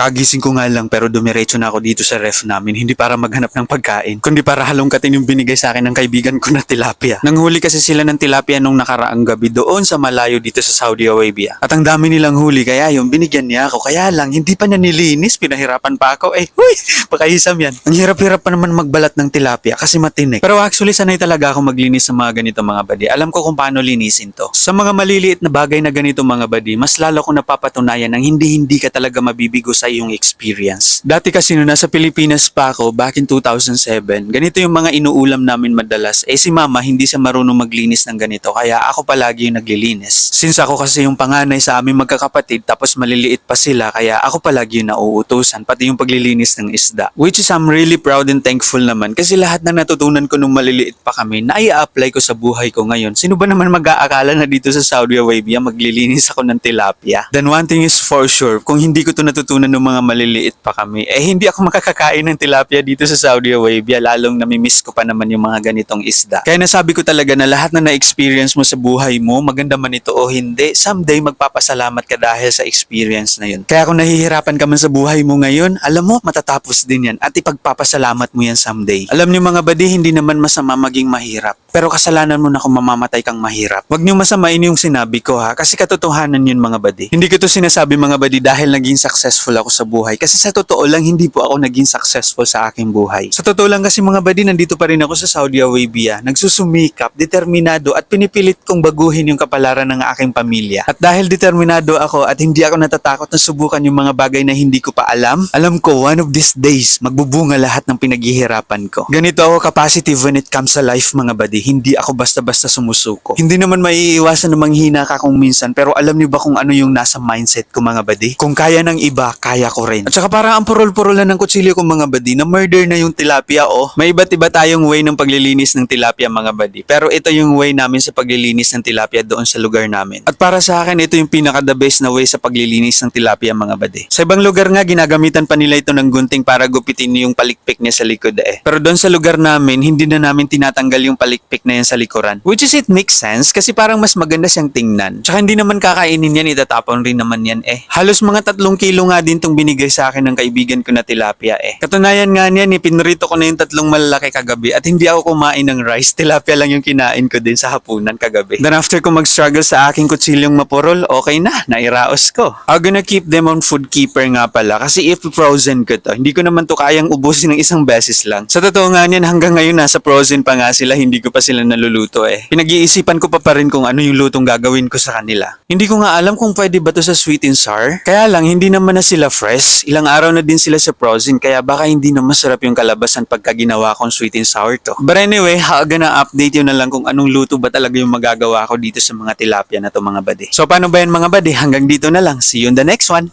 Kagising ko nga lang pero dumiretso na ako dito sa ref namin, hindi para maghanap ng pagkain, kundi para halongkatin yung binigay sa akin ng kaibigan ko na tilapia. Nanghuli kasi sila ng tilapia nung nakaraang gabi doon sa malayo dito sa Saudi Arabia. At ang dami nilang huli kaya yung binigyan niya ako. Kaya lang hindi pa niya nilinis, pinahirapan pa ako. Huy, pakahisam yan. Ang hirap-hirap pa naman magbalat ng tilapia kasi matinik. Pero actually sanay talaga ako maglinis sa mga ganito mga badi. Alam ko kung paano linisin to. Sa mga maliliit na bagay na ganito mga badi, mas lalo ko napapatunayan ng hindi ka talaga mabibigo sa iyong experience. Dati kasi nung nasa Pilipinas pa ako, back in 2007, ganito yung mga inuulam namin madalas. Si mama hindi siya marunong maglinis ng ganito, kaya ako palagi yung naglilinis. Since ako kasi yung panganay sa aming magkakapatid, tapos maliliit pa sila, kaya ako palagi yung nauutusan, pati yung paglilinis ng isda. Which is I'm really proud and thankful naman, kasi lahat ng natutunan ko nung maliliit pa kami, na-i-apply ko sa buhay ko ngayon. Sino ba naman mag-aakala na dito sa Saudi Arabia maglilinis ako ng tilapia? Then one thing is for sure, kung hindi ko to natutunan ng mga maliliit pa kami, hindi ako makakakain ng tilapia dito sa Saudi Arabia, lalong namimiss ko pa naman yung mga ganitong isda. Kaya nasabi ko talaga na lahat na na-experience mo sa buhay mo, maganda man ito o hindi, someday magpapasalamat ka dahil sa experience na yun. Kaya kung nahihirapan ka man sa buhay mo ngayon, alam mo, matatapos din yan at ipagpapasalamat mo yan someday. Alam niyo mga badi, hindi naman masama maging mahirap. Pero kasalanan mo na kung mamamatay kang mahirap. Huwag niyo masamain yung sinabi ko ha, kasi katotohanan yun mga badi. Hindi ko to sinasabi mga badi dahil naging successful ako sa buhay. Kasi sa totoo lang, hindi po ako naging successful sa aking buhay. Sa totoo lang kasi mga badi, nandito pa rin ako sa Saudi Arabia. Nagsusumikap, determinado at pinipilit kong baguhin yung kapalaran ng aking pamilya. At dahil determinado ako at hindi ako natatakot na subukan yung mga bagay na hindi ko pa alam ko one of these days, magbubunga lahat ng pinaghihirapan ko. Ganito ako ka-positive when it comes sa life mga badi. Hindi ako basta-basta sumusuko. Hindi naman maiiwasan na manghina ka kung minsan, pero alam niyo ba kung ano yung nasa mindset ko mga badi? Kung kaya ng iba, kaya ko rin. At saka parang ang purol-purol na ng kutsilyo ko mga badi, na murder na yung tilapia May iba't iba tayong way ng paglilinis ng tilapia mga badi. Pero ito yung way namin sa paglilinis ng tilapia doon sa lugar namin. At para sa akin, ito yung pinaka-the best na way sa paglilinis ng tilapia mga badi. Sa ibang lugar nga, ginagamitan pa nila ito ng gunting para gupitin yung palikpik niya sa likod Pero doon sa lugar namin, hindi na namin tinatanggal yung palikpik na yan sa likuran. Which is it makes sense kasi parang mas maganda siyang tingnan. Tsaka hindi naman kakainin yan, itatapon rin naman yan Halos mga 3 kilo nga din tong binigay sa akin ng kaibigan ko na tilapia Katunayan nga niyan pinrito ko na yung 3 malalaki kagabi at hindi ako kumain ng rice. Tilapia lang yung kinain ko din sa hapunan kagabi. Then after ko mag-struggle sa aking kutsilyong mapurol, okay na, nairaos ko. I'm gonna keep them on food keeper nga pala kasi if frozen ko to, hindi ko naman to kayang ubusin ng isang beses lang. Sa totoo nga niyan, hanggang ngayon nasa frozen pa nga sila, hindi ko pa sila naluluto Pinag-iisipan ko pa rin kung ano yung lutong gagawin ko sa kanila. Hindi ko nga alam kung pwede ba to sa sweet and sour. Kaya lang, hindi naman na sila fresh. Ilang araw na din sila sa frozen, kaya baka hindi na masarap yung kalabasan pagka ginawa kong sweet and sour to. But anyway, gonna update yun na lang kung anong luto ba talaga yung magagawa ko dito sa mga tilapia na to mga badi. So paano ba yan mga badi? Hanggang dito na lang. See you in the next one.